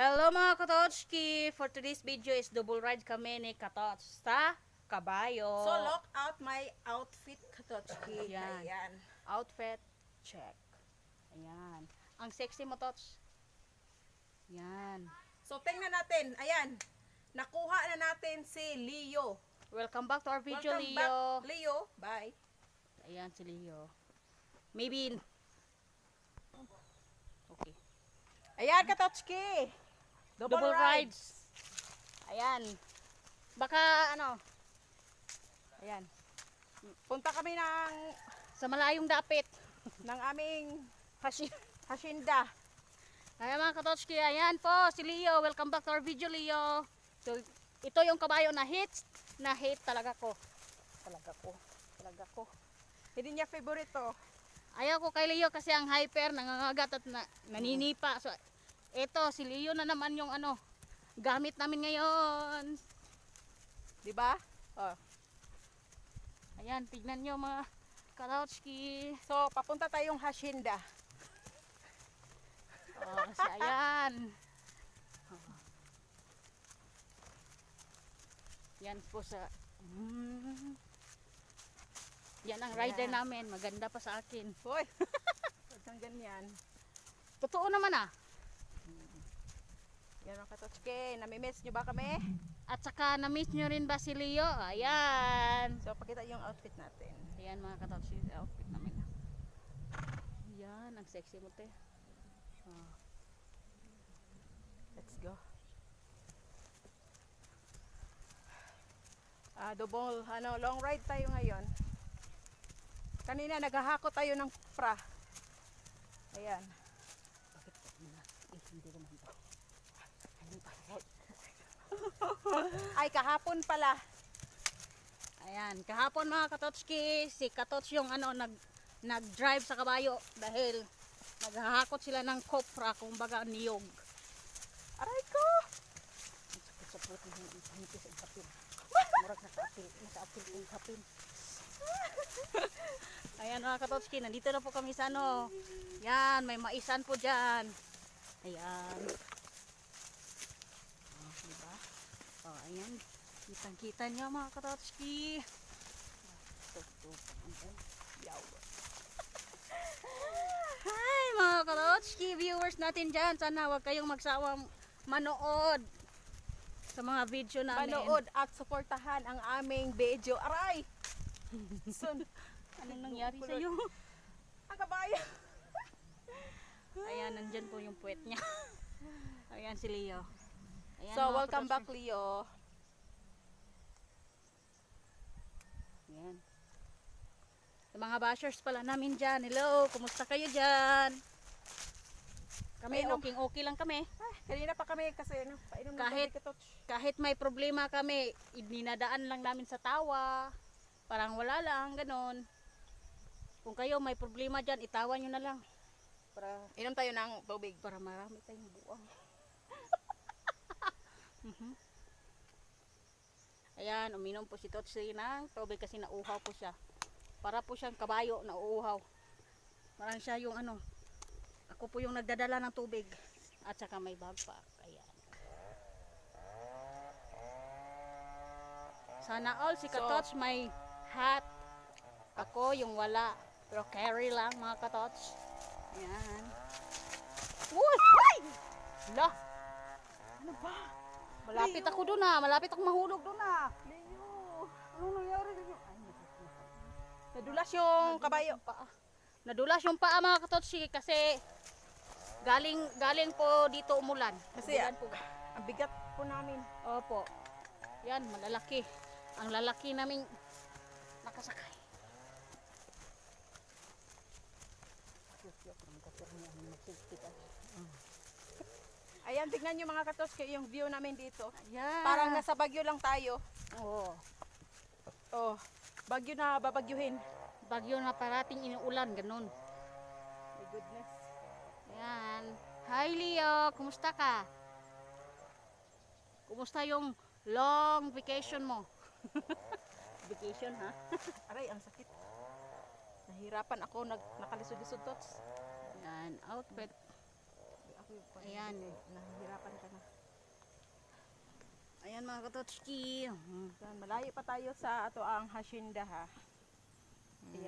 Hello mga Katochki! For today's video is double ride kami ni Katoch sa kabayo. So, look out my outfit, Katochki. Yan. Ayan. Outfit, check. Ayan. Ang sexy mo, Toch. Yan. So, tingnan natin. Ayan. Nakuha na natin si Leo. Welcome back to our video, Welcome Leo. back, Leo. Bye. Ayan si Leo. Maybe. Okay. Ayan, Katochki. Double rides. Ayan. Baka ano. Ayan. Punta kami Sa malayong dapit. ng aming Hashi. hasyenda. Ayan mga Katochki, ayan po si Leo. Welcome back to our video, Leo. So, ito yung kabayo na hate talaga ko. Talaga ko. Hindi niya favorito. Ayaw ko kay Leo kasi ang hyper, nangangagat at naninipa. So, ito si Leo na naman yung gamit namin ngayon. Diba? Oh. Ayan, tignan nyo mga Katochki. So, papunta tayong hasyenda. Oh, kasi ayan. Oh. Yan po sa yan ang rider Ayan. namin. Maganda pa sa akin. Hoy. Huwag kang ganyan. Totoo naman Yan mga Katochki. Namimiss nyo ba kami? At saka na-miss nyo rin ba si Leo? Ayan. So, pakita yung outfit natin. Ayan mga Katochki, outfit namin. Ayan, ang sexy mo te. Oh. Let's go. Double, long ride tayo ngayon. Kanina naghahakot tayo ng fra. Ayan. Bakit hindi naman to. Ay, kahapon pala. Ayan, kahapon mga Katochki, si Katoch yung nag-drive sa kabayo dahil naghahakot sila ng kopra, kumbaga niyog. Aray ko! Ang sakit sa puto yung hipis ang kapin. Murag naka-apil yung kapin. Ayan mga Katochki, nandito na po kami sa yan, may maisan po dyan. Ayan. Oh, diba? Oh, ayan. Kitang-kita nyo mga Katochki. Hi mga Katochki, viewers natin dyan. Sana huwag kayong magsawang manood sa mga video namin. Manood at suportahan ang aming video. Aray! Sun. Anong nangyari sa'yo? Ang kabayo. Ayan, nandyan po yung puwet niya. Ayan si Leo. Ayan, So, mga welcome back, Katochki. Leo. Ayan. Sa mga bashers pala namin dyan. Hello, kumusta kayo dyan? Kami, Painom. okay lang kami. Kanina pa kami kasi painom ng Kahit- tubig, Katoch. Kahit may problema kami, idinadaan lang namin sa tawa. Parang wala lang, ganon. Kung kayo may problema dyan, itawan nyo na lang. Inom tayo ng tubig. Para marami tayong buwang. Ayan, uminom po si Totsi ng tubig kasi nauuhaw po siya. Para po siyang kabayo na uuhaw. Parang siya yung ako po yung nagdadala ng tubig. At saka may backpack. Ayan. Sana all si Katoch may hat. Ako yung wala. Pero carry lang mga Katoch. Ayan. Uy! Uy! Hala! Ano ba? Malapit ako doon malapit ako mahulog doon Leo. Anong nangyari dito? Ay, Nadulas yung kabayo. nadulas yung paa mga Katotsi kasi galing po dito umulan. Kasi Umulan po. ang bigat po namin. Opo. Yan, malalaki. Ang lalaki naming nakasakay. Ayan, tignan nyo mga katos yung view namin dito. Ayan. Parang nasa Bagyo lang tayo. Oo. Oh, Bagyo na babagyuhin. Bagyo na parating inuulan, ganun. My goodness. Ayan. Hi Leo, kumusta ka? Kumusta yung long vacation mo? Vacation ha? Aray, ang sakit. Nahirapan ako, nakalisod-lisod tots. Ayan, outfit. Ako yung Ayan. nahihirapan ka na. mga katotski. Yan, malayo pa tayo sa ato ang hasyenda ha.